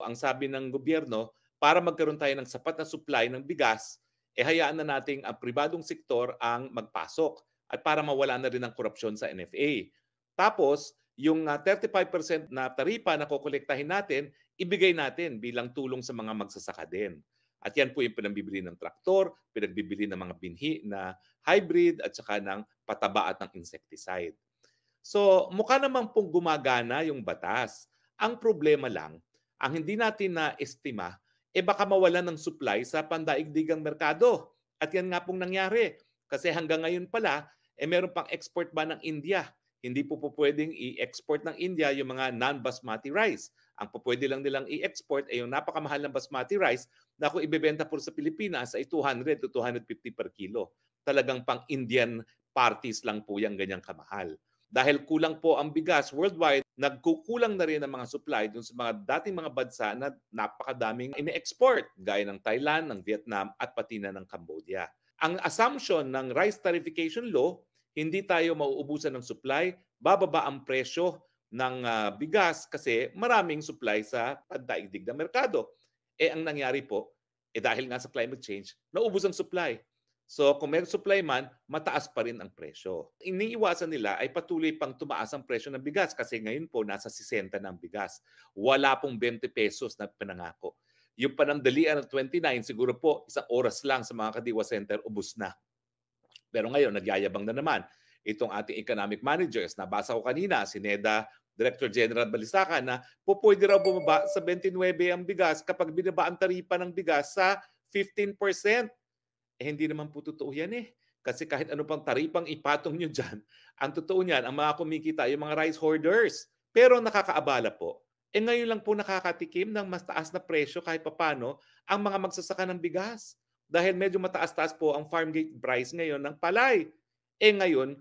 Ang sabi ng gobyerno, para magkaroon tayo ng sapat na supply ng bigas, hayaan na nating ang pribadong sektor ang magpasok at para mawala na rin ang korupsyon sa NFA. Tapos, yung 35% na taripa na kokolektahin natin, ibigay natin bilang tulong sa mga magsasaka din. At yan po yung pinagbibili ng traktor, pinagbibili ng mga binhi na hybrid at saka ng pataba at ng insecticide. So, mukha naman pong gumagana yung batas. Ang problema lang, ang hindi natin na-estima, baka mawalan ng supply sa pandaigdigang merkado. At yan nga pong nangyari. Kasi hanggang ngayon pala, meron pang export ba ng India. Hindi po pwedeng i-export ng India yung mga non-basmati rice. Ang pwede lang nilang i-export ay yung napakamahal ng basmati rice na kung ibebenta po sa Pilipinas ay 200 to 250 per kilo. Talagang pang Indian parties lang po yung ganyang kamahal. Dahil kulang po ang bigas worldwide, nagkukulang na rin ang mga supply dun sa mga dating mga bansa na napakadaming ine-export, gaya ng Thailand, ng Vietnam, at pati na ng Cambodia. Ang assumption ng rice tariffication law, hindi tayo mauubusan ng supply, bababa ang presyo ng bigas kasi maraming supply sa pandaigdig na merkado. Ang nangyari po, dahil nga sa climate change, naubos ang supply. So kung may supply man, mataas pa rin ang presyo. Iniiwasan nila ay patuloy pang tumaas ang presyo ng bigas kasi ngayon po nasa 60 na ang bigas. Wala pong 20 pesos na pinangako. Yung panandalian ng 29, siguro po isang oras lang sa mga kadiwa center, ubos na. Pero ngayon, nagyayabang na naman itong ating economic managers. Nabasa ko kanina, si NEDA Director General Balisacan, na pwede raw bumaba sa 29 ang bigas kapag binaba ang taripa ng bigas sa 15%. Hindi naman po totoo yan eh. Kasi kahit ano pang taripang ipatong nyo dyan, ang totoo niyan, ang mga kumikita, yung mga rice hoarders. Pero nakakaabala po, ngayon lang po nakakatikim ng mas taas na presyo kahit papano ang mga magsasaka ng bigas. Dahil medyo mataas-taas po ang farm gate price ngayon ng palay. Ngayon,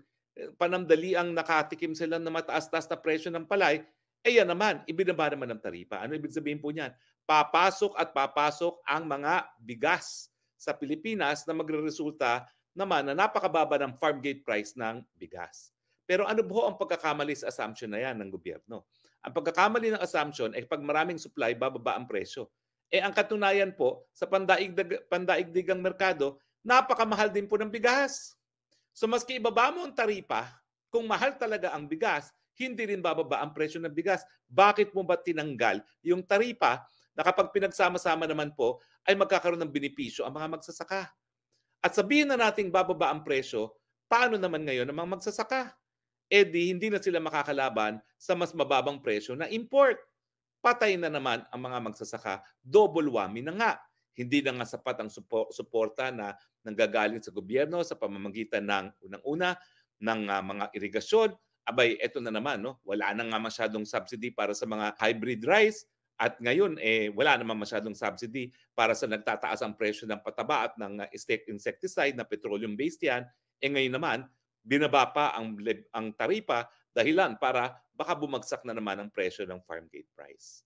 panandali ang nakatikim sila ng mataas-taas na presyo ng palay, yan naman, ibinaba naman ng taripa. Ano ibig sabihin po niyan? Papasok at papasok ang mga bigas sa Pilipinas na magreresulta naman na napakababa ng farm gate price ng bigas. Pero ano po ang pagkakamali sa assumption na yan ng gobyerno? Ang pagkakamali ng assumption ay pag maraming supply, bababa ang presyo. Ang katunayan po, sa pandaigdigang merkado, napakamahal din po ng bigas. So maski ibaba mo ang taripa, kung mahal talaga ang bigas, hindi rin bababa ang presyo ng bigas. Bakit mo ba tinanggal yung taripa na kapag pinagsama-sama naman po ay magkakaroon ng benepisyo ang mga magsasaka? At sabihin na nating bababa ang presyo, paano naman ngayon ang mga magsasaka? Hindi na sila makakalaban sa mas mababang presyo na import. Patay na naman ang mga magsasaka. Double whammy na nga. Hindi na nga sapat ang suporta na nanggagaling sa gobyerno sa pamamagitan ng unang-una ng mga irigasyon. Abay, eto na naman, no? Wala na nga masyadong subsidy para sa mga hybrid rice. At ngayon, wala naman masyadong subsidy para sa nagtataas ang presyo ng pataba at ng insecticide na petroleum-based yan. Ngayon naman, binaba pa ang taripa dahilan para baka bumagsak na naman ang presyo ng farm gate price.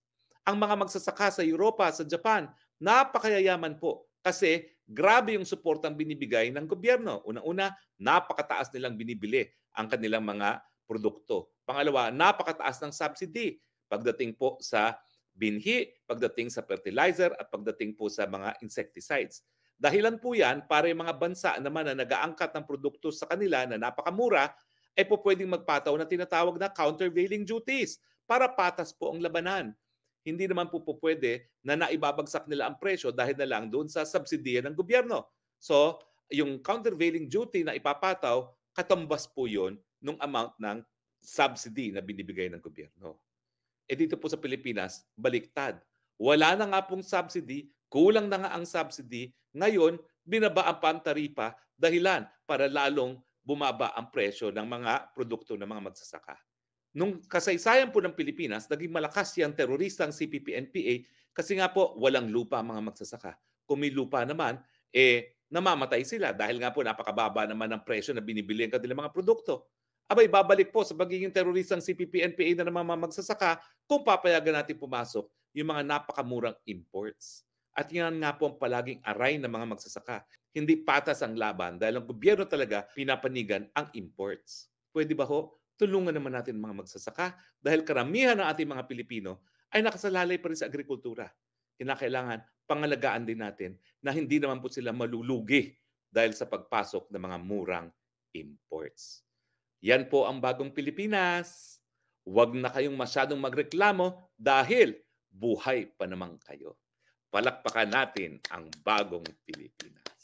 Ang mga magsasaka sa Europa, sa Japan, napakayayaman po kasi grabe yung suportang binibigay ng gobyerno. Unang-una, napakataas nilang binibili ang kanilang mga produkto. Pangalawa, napakataas ng subsidy pagdating po sa binhi, pagdating sa fertilizer at pagdating po sa mga insecticides. Dahilan po yan para yung mga bansa naman na nag-aangkat ng produkto sa kanila na napakamura ay po pwedeng magpataw na tinatawag na countervailing duties para patas po ang labanan. Hindi naman po pwede na naibabagsak nila ang presyo dahil na lang doon sa subsidiya ng gobyerno. So, yung countervailing duty na ipapataw, katumbas po yun nung amount ng subsidy na binibigay ng gobyerno. Dito po sa Pilipinas, baliktad. Wala na nga pong subsidy, kulang na nga ang subsidy. Ngayon, binaba ang pantaripa dahilan para lalong bumaba ang presyo ng mga produkto ng mga magsasaka. Nung kasaysayan po ng Pilipinas, naging malakas yung teroristang CPP-NPA kasi nga po walang lupa ang mga magsasaka. Kung may lupa naman, namamatay sila dahil nga po napakababa naman ang presyo na binibili ang kanilang mga produkto. Abay, babalik po sa pagiging teroristang CPP-NPA na naman mga magsasaka kung papayagan natin pumasok yung mga napakamurang imports. At yan nga po ang palaging aray ng mga magsasaka. Hindi patas ang laban dahil ang gobyerno talaga pinapanigan ang imports. Pwede ba ho? Tulungan naman natin mga magsasaka dahil karamihan ng ating mga Pilipino ay nakasalalay pa rin sa agrikultura. Kinakailangan pangalagaan din natin na hindi naman po sila malulugi dahil sa pagpasok ng mga murang imports. Yan po ang bagong Pilipinas. Huwag na kayong masyadong magreklamo dahil buhay pa naman kayo. Palakpakan natin ang bagong Pilipinas.